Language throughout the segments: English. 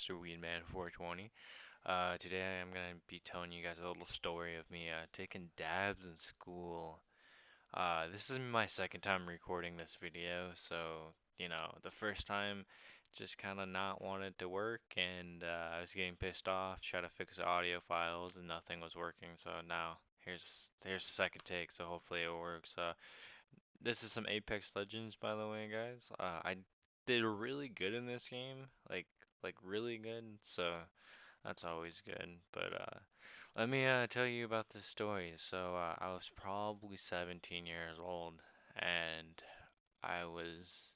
Mr. Weedman420. Today I'm gonna be telling you guys a little story of me taking dabs in school. This is my second time recording this video, so the first time just kind of not wanted to work, and I was getting pissed off, try to fix the audio files, and nothing was working. So now here's the second take, so hopefully it works. This is some Apex Legends, by the way, guys. I did really good in this game, like really good. So that's always good. But let me tell you about this story. So I was probably 17 years old, and I was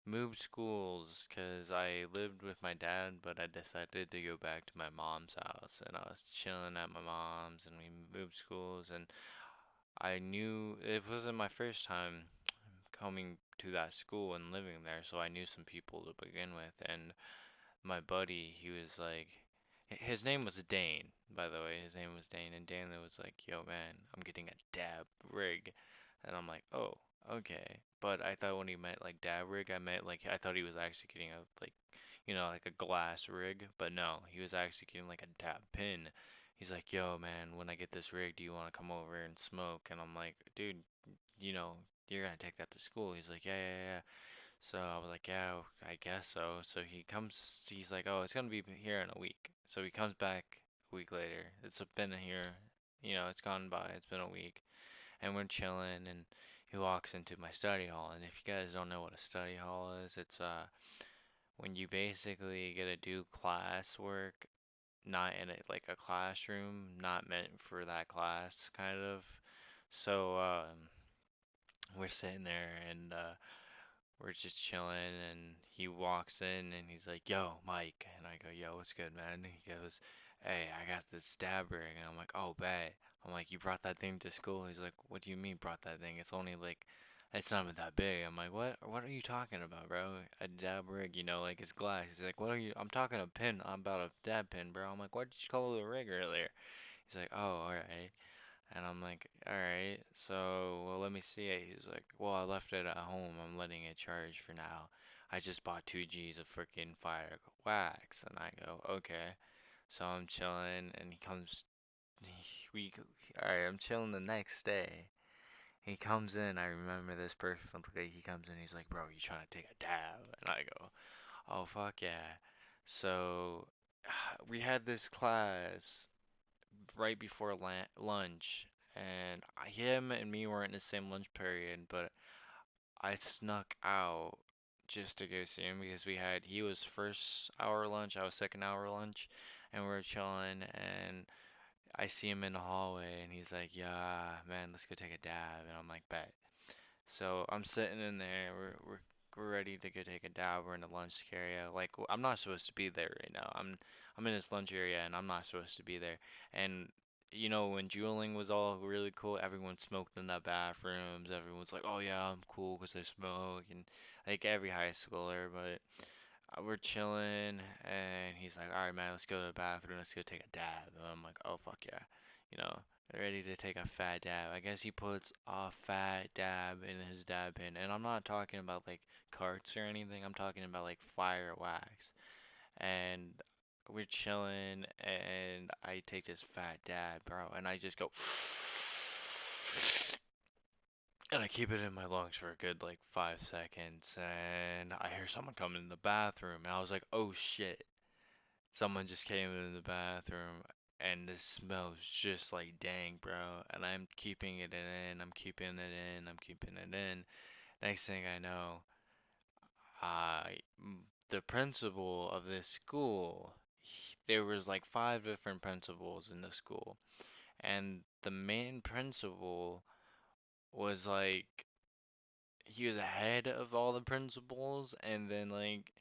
moved schools because I lived with my dad, but I decided to go back to my mom's house, and I was chilling at my mom's, and we moved schools, and I knew it wasn't my first time coming to that school and living there, so I knew some people to begin with. And my buddy, he was like, his name was Dane, by the way. His name was Dane, and Dane was like, "Yo, man, I'm getting a dab rig," and I'm like, "Oh, okay." But I thought when he meant like dab rig, I thought he was actually getting a like a glass rig, but no, he was actually getting like a dab pin. He's like, "Yo, man, when I get this rig, do you want to come over and smoke?" And I'm like, "Dude, you know, you're gonna take that to school." He's like, "Yeah, yeah, yeah." So I was like, "Yeah, I guess so." So he's like, "Oh, it's gonna be here in a week." So he comes back a week later. It's been here, it's gone by. It's been a week, and we're chilling, and he walks into my study hall. And if you guys don't know what a study hall is, it's when you basically get to do classwork, not in a classroom, not meant for that class, kind of. So we're sitting there, and we're just chilling, and he walks in and he's like, "Yo, Mike." And I go, "Yo, what's good, man?" And he goes, "Hey, I got this stab rig." And I'm like, "Oh, bet." I'm like, "You brought that thing to school?" He's like, "What do you mean brought that thing? It's only like, it's not even that big." I'm like, "What? What are you talking about, bro? A dab rig, like it's glass." He's like, "What are you? I'm talking a pin. I'm about a dab pin, bro." I'm like, "What did you call it a rig earlier?" He's like, "Oh, alright." And I'm like, alright, so, well, let me see it. He's like, well, I left it at home. I'm letting it charge for now. I just bought 2 Gs of freaking fire wax. And I go, okay. So I'm chilling, and he comes, we, alright, I'm chilling the next day. He comes in, I remember this perfectly. He comes in, he's like, bro, you trying to take a dab? And I go, oh, fuck yeah. So, we had this class right before lunch, and him and me were in the same lunch period, but I snuck out just to go see him because he was first hour lunch, I was second hour lunch, and we were chilling, and I see him in the hallway, and he's like, "Yeah, man, let's go take a dab," and I'm like, "Bet." So I'm sitting in there. We're ready to go take a dab. We're in the lunch area. Like I'm not supposed to be there right now. I'm in this lunch area and I'm not supposed to be there. And when juuling was all really cool, everyone smoked in the bathrooms. Everyone's like, "Oh yeah, I'm cool 'cause I smoke," and like every high schooler. But we're chilling, and he's like, "All right, man, let's go to the bathroom. Let's go take a dab." And I'm like, "Oh fuck yeah," you know, ready to take a fat dab. I guess he puts a fat dab in his dab pen, and I'm not talking about like carts or anything. I'm talking about like fire wax. And we're chilling, and I take this fat dab, bro, and I just go. And I keep it in my lungs for a good like 5 seconds, and I hear someone coming in the bathroom, and I was like, "Oh shit!" Someone just came in the bathroom, and this smells just like dang, bro. And I'm keeping it in, I'm keeping it in, I'm keeping it in. Next thing I know, the principal of this school, there was like 5 different principals in the school, and the main principal was like he was ahead of all the principals, and then like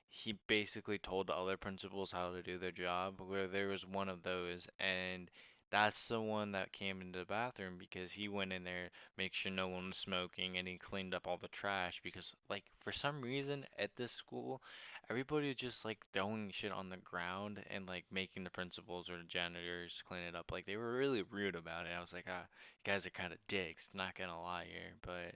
he basically told the other principals how to do their job, where there was one of those, and that's the one that came into the bathroom because he went in there, make sure no one was smoking, and he cleaned up all the trash because like for some reason at this school everybody was just like throwing shit on the ground and like making the principals or the janitors clean it up. Like they were really rude about it. I was like, ah, you guys are kind of dicks, not gonna lie here, but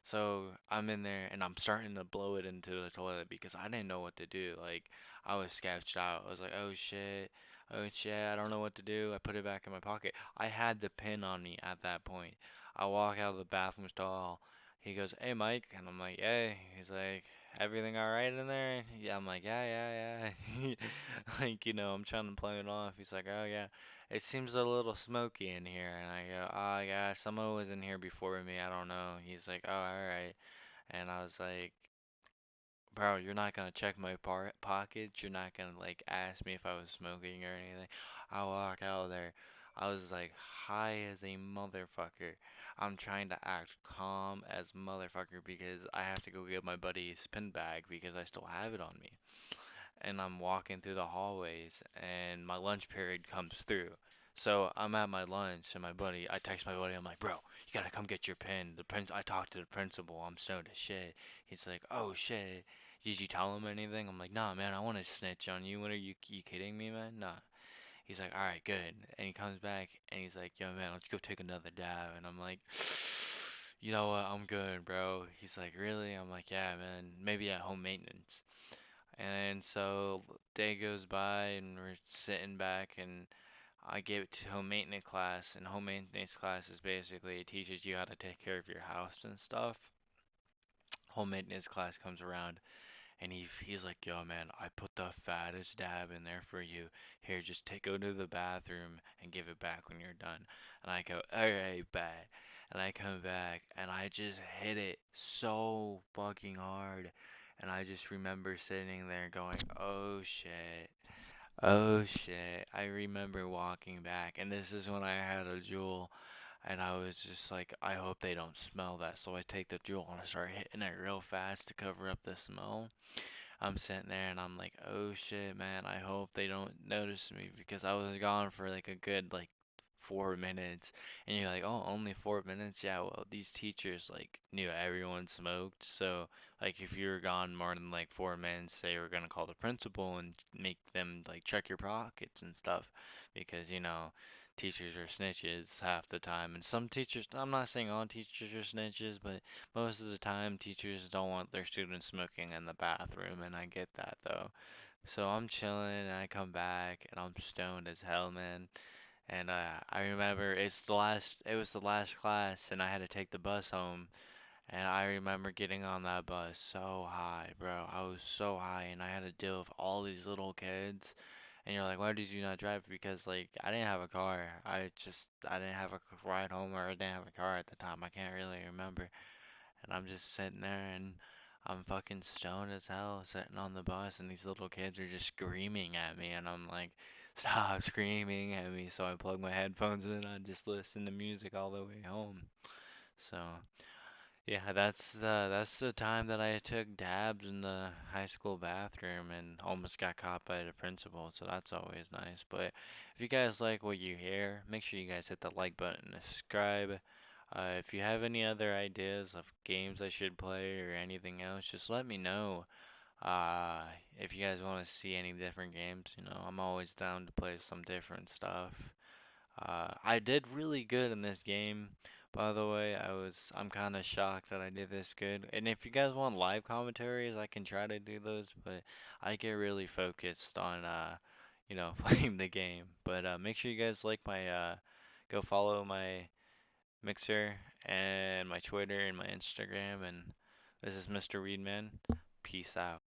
So I'm in there and I'm starting to blow it into the toilet because I didn't know what to do. Like I was sketched out. I was like, oh shit, I don't know what to do. I put it back in my pocket. I had the pin on me at that point. I walk out of the bathroom stall. He goes, hey Mike, and I'm like, hey. He's like, everything all right in there? Yeah, I'm like, yeah. Like, I'm trying to play it off. He's like, oh yeah. It seems a little smoky in here, and I go, oh yeah, someone was in here before me, I don't know. He's like, oh, alright. And I was like, bro, you're not gonna check my pockets, you're not gonna like ask me if I was smoking or anything. I walk out of there, I was like high as a motherfucker. I'm trying to act calm as motherfucker because I have to go get my buddy's pin bag because I still have it on me, and I'm walking through the hallways and my lunch period comes through. So I'm at my lunch and I text my buddy, I'm like, bro, you gotta come get your pen. I talked to the principal, I'm stoned as shit. He's like, oh shit, did you tell him anything? I'm like, nah, man, I want to snitch on you. What are you kidding me, man? Nah. He's like, alright, good. And he comes back and he's like, yo, man, let's go take another dab. And I'm like, you know what, I'm good, bro. He's like, really? I'm like, yeah, man, maybe at home maintenance. And so day goes by and we're sitting back and I gave it to home maintenance class, and home maintenance class is basically it teaches you how to take care of your house and stuff. Home maintenance class comes around and he's like, "Yo, man, I put the fattest dab in there for you. Here, just go to the bathroom and give it back when you're done." And I go, "All right, bet." And I come back and I just hit it so fucking hard. And I just remember sitting there going, "Oh shit. Oh shit." I remember walking back, and this is when I had a jewel, and I was just like, I hope they don't smell that. So I take the jewel and I start hitting it real fast to cover up the smell. I'm sitting there and I'm like, oh shit, man, I hope they don't notice me because I was gone for like a good like 4 minutes. And you're like, oh, only 4 minutes? Yeah, well, these teachers like knew everyone smoked. So like if you were gone more than like 4 minutes, they were gonna call the principal and make them like check your pockets and stuff because teachers are snitches half the time. And some teachers, I'm not saying all teachers are snitches, but most of the time, teachers don't want their students smoking in the bathroom, and I get that though. So I'm chilling, and I come back, and I'm stoned as hell, man. And I remember it was the last class, and I had to take the bus home. And I remember getting on that bus so high, bro. I was so high, and I had to deal with all these little kids. And you're like, why did you not drive? Because like I didn't have a car. I didn't have a ride home, or I didn't have a car at the time. I can't really remember, and I'm just sitting there and I'm fucking stoned as hell sitting on the bus and these little kids are just screaming at me and I'm like, stop screaming at me. So I plug my headphones in and I just listen to music all the way home. So yeah, that's the time that I took dabs in the high school bathroom and almost got caught by the principal, so that's always nice. But if you guys like what you hear, make sure you guys hit the like button and subscribe. If you have any other ideas of games I should play or anything else, just let me know. Uh, if you guys want to see any different games, I'm always down to play some different stuff. I did really good in this game, by the way. I'm kind of shocked that I did this good. And if you guys want live commentaries, I can try to do those, but I get really focused on, playing the game. But make sure you guys go follow my Mixer and my Twitter and my Instagram. And this is Mr. Reedman. Peace out.